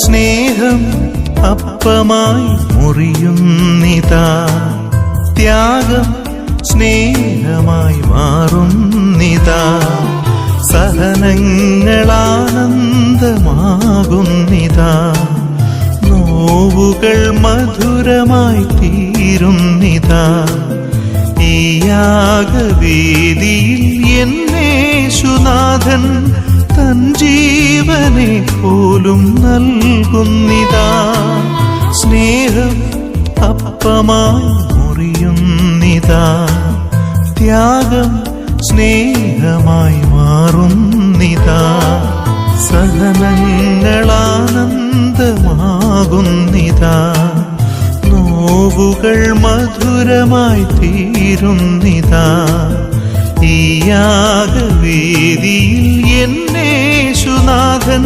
സ്നേഹം അപ്പമായി മുറിയുന്നിതാ, ത്യാഗം സ്നേഹമായി മാറുന്നിതാ, സഹനങ്ങളാനന്ദമാകുന്നിതാ, നോവുകൾ മധുരമായി തീരുന്നിതാ. ഈ യാഗവേദിയിൽ എന്നേശുനാഥൻ തൻ ജീവനെ പോലും നൽകുന്നിതാ. സ്നേഹം അപ്പമായി മുറിയുന്നിതാ, ത്യാഗം സ്നേഹമായി മാറുന്നിതാ, സഹനങ്ങളാനന്ദമാകുന്നിതാ, നോവുകൾ മധുരമായി തീരുന്നിതാ. ഈ യാഗവേദിയിൽ എന്നേശുനാഥൻ